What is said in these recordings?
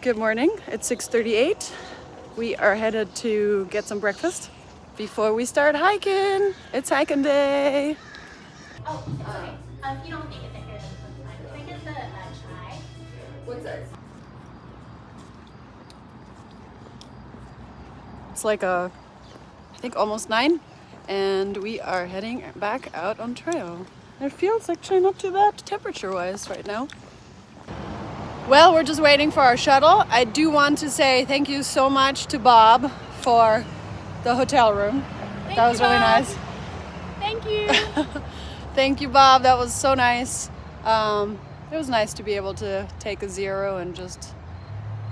Good morning, it's 6:38. We are headed to get some breakfast before we start hiking. It's hiking day. Oh, it's okay. If you don't think it's here, then fine. Can I get the chai? What's that? It's like I think almost 9, and we are heading back out on trail. It feels actually not too bad temperature-wise right now. Well, we're just waiting for our shuttle. I do want to say thank you so much to Bob for the hotel room. That was really nice. Thank you. Thank you, Bob. That was so nice. It was nice to be able to take a zero and just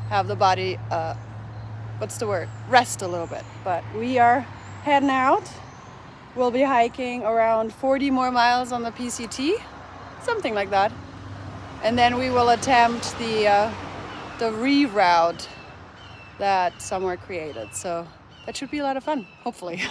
have the body, rest a little bit. But we are heading out. We'll be hiking around 40 more miles on the PCT, something like that. And then we will attempt the reroute that Somewhere created. So that should be a lot of fun, hopefully.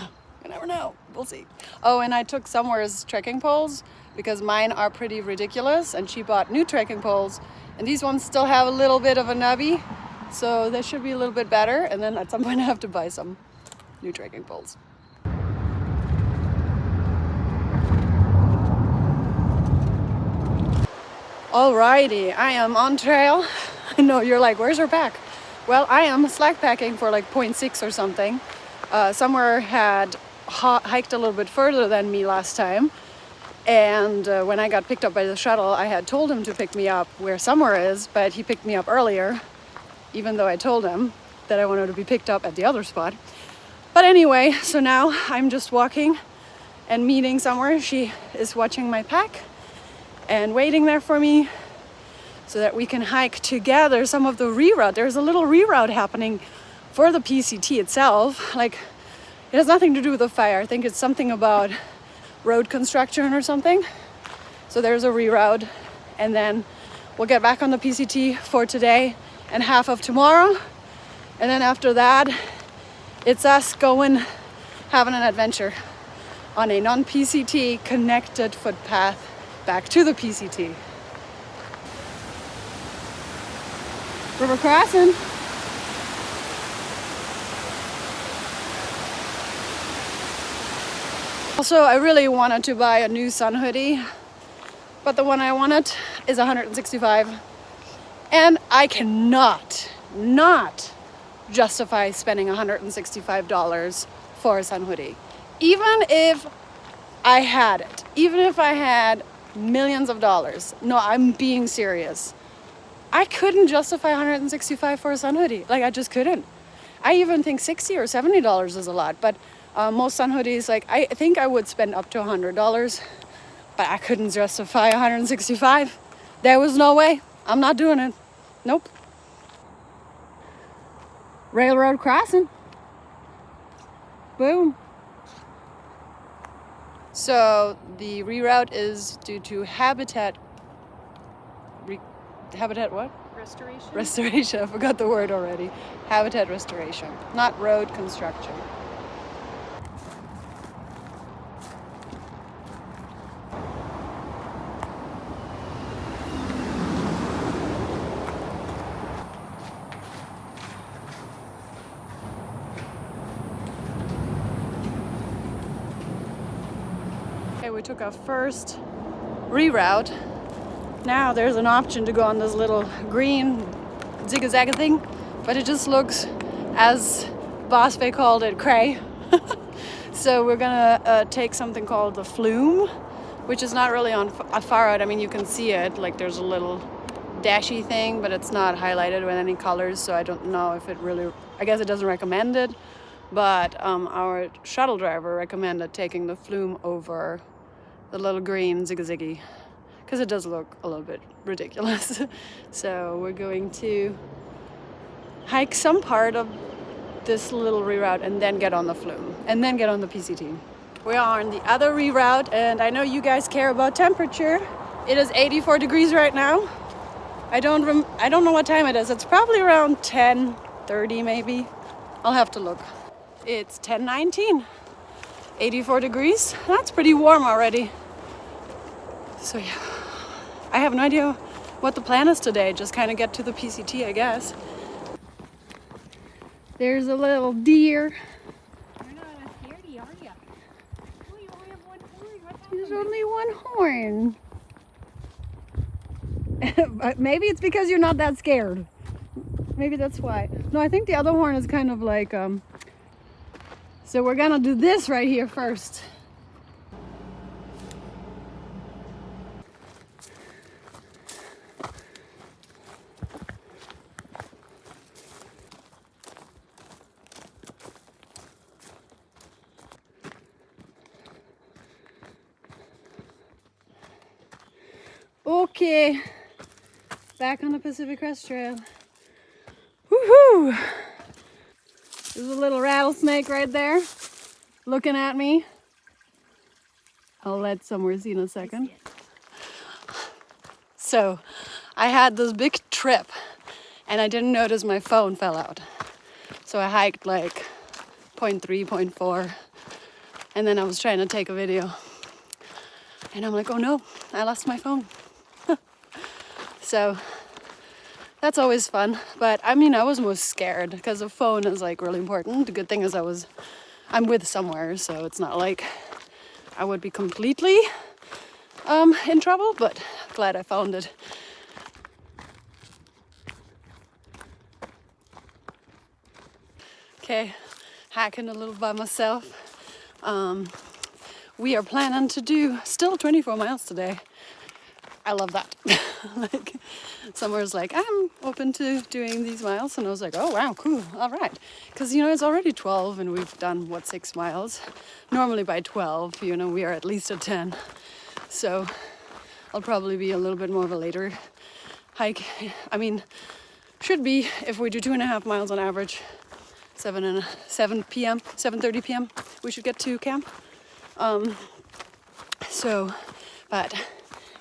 You never know, we'll see. Oh, and I took Somewhere's trekking poles because mine are pretty ridiculous, and she bought new trekking poles, and these ones still have a little bit of a nubby, so they should be a little bit better. And then at some point I have to buy some new trekking poles. Alrighty, I am on trail. I know you're like, where's her pack? Well, I am slack packing for like 0.6 or something. Somewhere had hiked a little bit further than me last time. And when I got picked up by the shuttle, I had told him to pick me up where Somewhere is, but he picked me up earlier, even though I told him that I wanted to be picked up at the other spot. But anyway, so now I'm just walking and meeting Somewhere. She is watching my pack and waiting there for me so that we can hike together some of the reroute. There's a little reroute happening for the PCT itself. Like, it has nothing to do with the fire. I think it's something about road construction or something. So there's a reroute, and then we'll get back on the PCT for today and half of tomorrow. And then after that, it's us going, having an adventure on a non-PCT connected footpath back to the PCT. River Crossin. Also, I really wanted to buy a new sun hoodie, but the one I wanted is $165, and I cannot justify spending $165 for a sun hoodie. Even if I had it, even if I had millions of dollars. No, I'm being serious. I couldn't justify $165 for a sun hoodie. Like, I just couldn't. I even think $60 or $70 is a lot, but most sun hoodies, like, I think I would spend up to $100, but I couldn't justify $165. There was no way. I'm not doing it. Nope. Railroad crossing. Boom. So the reroute is due to habitat what? Restoration. I forgot the word already. Habitat restoration, not road construction. Okay, we took our first reroute. Now there's an option to go on this little green zigzag thing, but it just looks, as Bosfe called it, cray. So we're gonna take something called the flume, which is not really on far out. I mean, you can see it, like there's a little dashy thing, but it's not highlighted with any colors, so I don't know if it really, I guess it doesn't recommend it, but our shuttle driver recommended taking the flume over the little green zigzaggy, because it does look a little bit ridiculous. So we're going to hike some part of this little reroute and then get on the flume and then get on the PCT. We are on the other reroute, and I know you guys care about temperature. It is 84 degrees right now. I don't know what time it is. It's probably around 10:30 maybe. I'll have to look. It's 10:19. 84 degrees. That's pretty warm already. So yeah, I have no idea what the plan is today. Just kind of get to the PCT, I guess. There's a little deer. You're not a scaredy, are you? Oh, you only have one horn. What's There's happening? only one horn. But maybe it's because you're not that scared. Maybe that's why. No, I think the other horn is kind of like, so we're gonna do this right here first. Okay, back on the Pacific Crest Trail. Woohoo! There's a little rattlesnake right there, looking at me. I'll let somewhere see in a second. So, I had this big trip, and I didn't notice my phone fell out. So I hiked like 0.3, 0.4, and then I was trying to take a video. And I'm like, oh no, I lost my phone. So that's always fun. But I mean, I was most scared because the phone is like really important. The good thing is I'm with somewhere, so it's not like I would be completely in trouble, but glad I found it. Okay, hiking a little by myself. We are planning to do still 24 miles today. I love that. Like, somewhere's like, I'm open to doing these miles. And I was like, oh, wow, cool. All right. Because, you know, it's already 12 and we've done, 6 miles? Normally by 12, you know, we are at least at 10. So I'll probably be a little bit more of a later hike. I mean, should be, if we do 2.5 miles on average, 7 p.m., 7:30 p.m., we should get to camp. But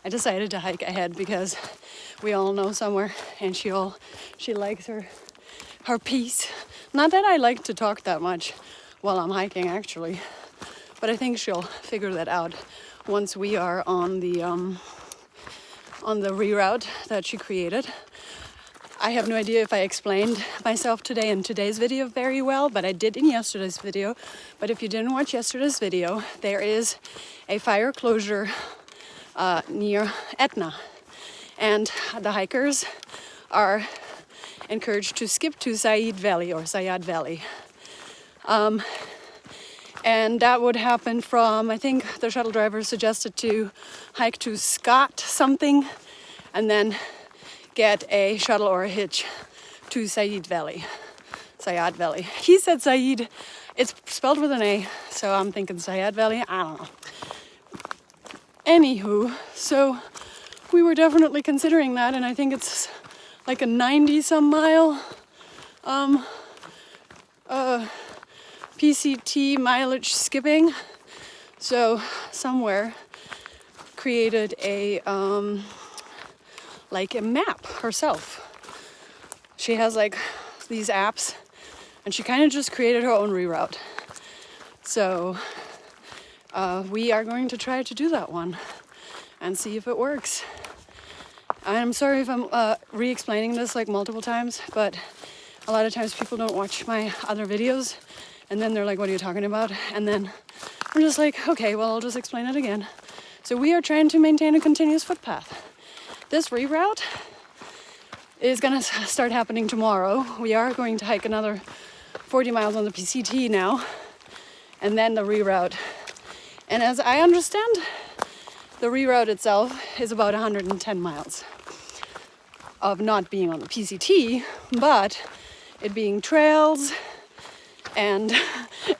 I decided to hike ahead because we all know somewhere, and she likes her peace. Not that I like to talk that much while I'm hiking, actually, but I think she'll figure that out once we are on the reroute that she created. I have no idea if I explained myself today in today's video very well, but I did in yesterday's video. But if you didn't watch yesterday's video, there is a fire closure near Etna, and the hikers are encouraged to skip to Sayad Valley. And that would happen from, I think the shuttle driver suggested to hike to Scott something, and then get a shuttle or a hitch to Sayad Valley. He said Sayad, it's spelled with an A, so I'm thinking Sayad Valley, I don't know. Anywho, so we were definitely considering that, and I think it's like a 90-some mile PCT mileage skipping. So somewhere created a like a map herself. She has like these apps, and she kind of just created her own reroute. So we are going to try to do that one and see if it works. I'm sorry if I'm re-explaining this like multiple times, but a lot of times people don't watch my other videos, and then they're like, what are you talking about? And then I'm just like, okay, well, I'll just explain it again. So we are trying to maintain a continuous footpath. This reroute is going to start happening tomorrow. We are going to hike another 40 miles on the PCT now, and then the reroute. And as I understand, the reroute itself is about 110 miles of not being on the PCT, but it being trails and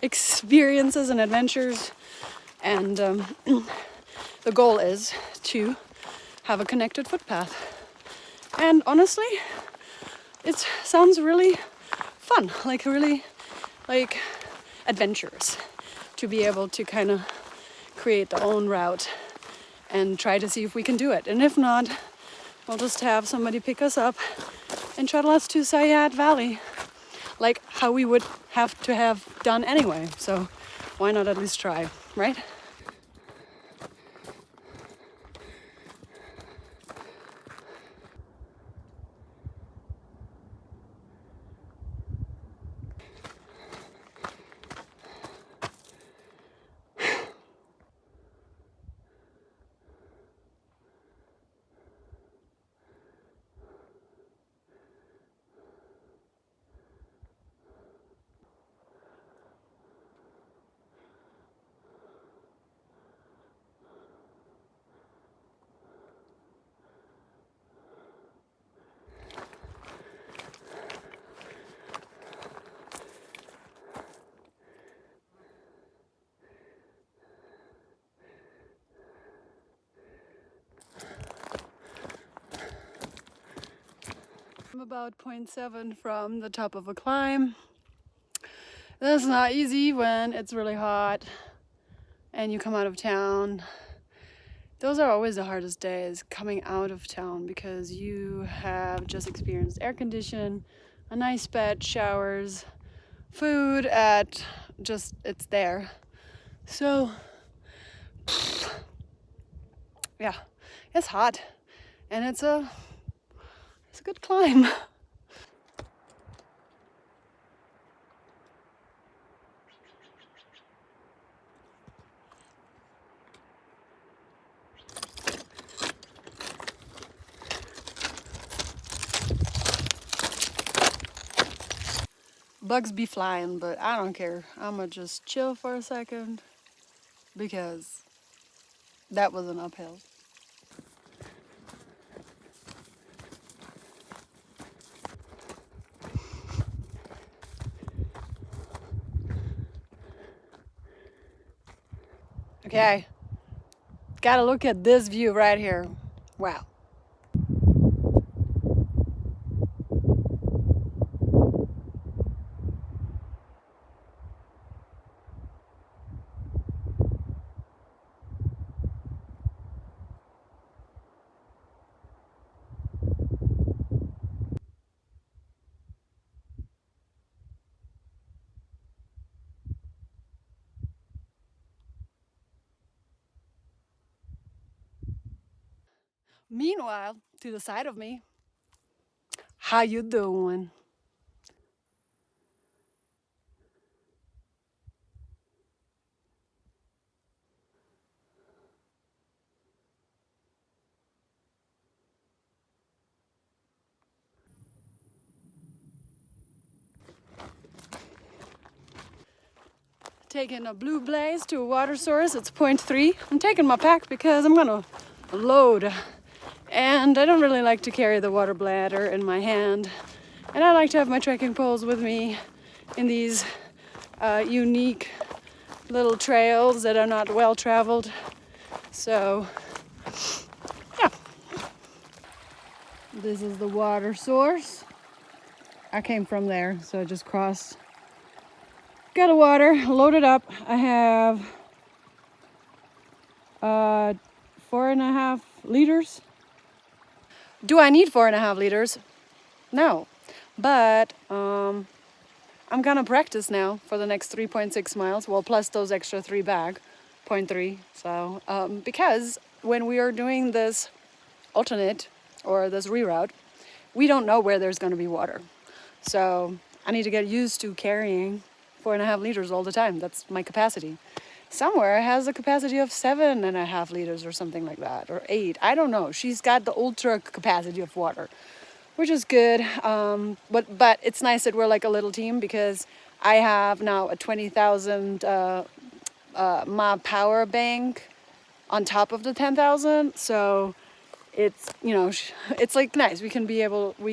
experiences and adventures. And the goal is to have a connected footpath. And honestly, it sounds really fun, like really like adventurous, to be able to kind of create the own route and try to see if we can do it. And if not, we'll just have somebody pick us up and shuttle us to Sayad Valley, like how we would have to have done anyway. So why not at least try, right? I'm about 0.7 from the top of a climb. That's not easy when it's really hot and you come out of town. Those are always the hardest days, coming out of town, because you have just experienced air condition, a nice bed, showers, food at just, it's there. So, yeah, it's hot and it's a good climb. Bugs be flying, but I don't care. I'ma just chill for a second because that was an uphill. Okay, gotta look at this view right here. Wow. Meanwhile, to the side of me, how you doing? Taking a blue blaze to a water source. It's 0.3. I'm taking my pack because I'm gonna load. And I don't really like to carry the water bladder in my hand. And I like to have my trekking poles with me in these unique little trails that are not well traveled. So, yeah. This is the water source. I came from there, so I just crossed. Got a water, loaded up. I have 4.5 liters. Do I need 4.5 liters? No, but I'm gonna practice now for the next 3.6 miles. Well, plus those extra 3 back, 0.3. So because when we are doing this alternate or this reroute, we don't know where there's gonna be water. So I need to get used to carrying 4.5 liters all the time. That's my capacity. Somewhere it has a capacity of 7.5 liters or something like that, or 8. I don't know. She's got the ultra capacity of water, which is good. But it's nice that we're like a little team, because I have now a 20,000 mAh power bank on top of the 10,000. So it's, you know, it's like nice. We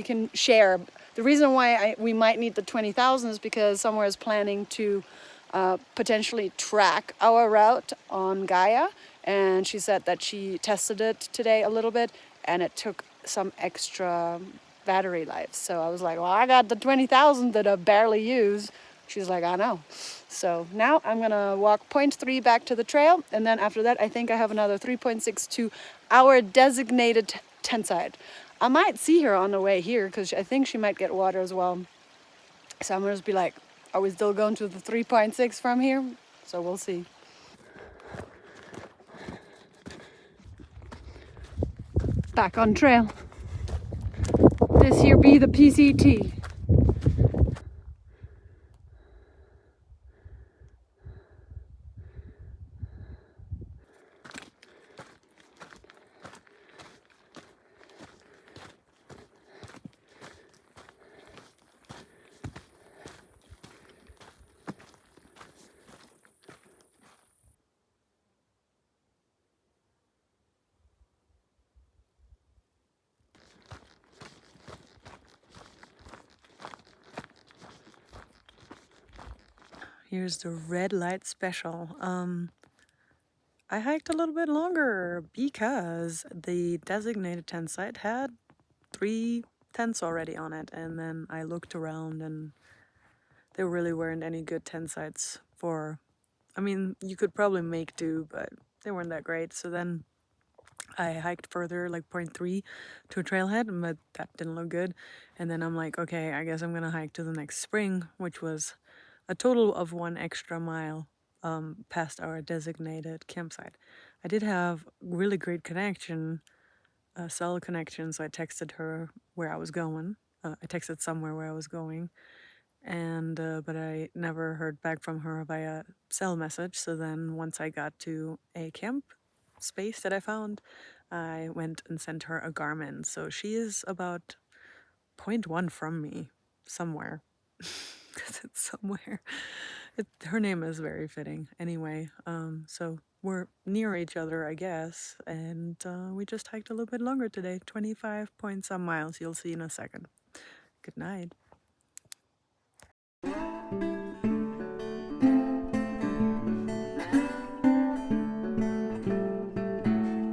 can share. The reason why we might need the 20,000 is because somewhere is planning to potentially track our route on Gaia, and she said that she tested it today a little bit and it took some extra battery life. So I was like, well, I got the 20,000 that I barely use. She's like, I know. So now I'm gonna walk 0.3 back to the trail, and then after that I think I have another 3.6 to our designated tent site. I might see her on the way here because I think she might get water as well. So I'm gonna just be like, are we still going to the 3.6 from here? So we'll see. Back on trail. This here be the PCT. Here's the red light special. I hiked a little bit longer because the designated tent site had 3 tents already on it, and then I looked around and there really weren't any good tent sites for, I mean, you could probably make do, but they weren't that great. So then I hiked further, like 0.3 to a trailhead, but that didn't look good. And then I'm like, okay, I guess I'm gonna hike to the next spring, which was a total of 1 extra mile past our designated campsite. I did have really great connection, cell connection, so I texted her where I was going. I texted somewhere where I was going, and but I never heard back from her via cell message. So then once I got to a camp space that I found, I went and sent her a Garmin. So she is about 0.1 from me somewhere. Because it's somewhere. Her name is very fitting. Anyway, so we're near each other, I guess, and we just hiked a little bit longer today, 25 point some miles. You'll see in a second. Good night.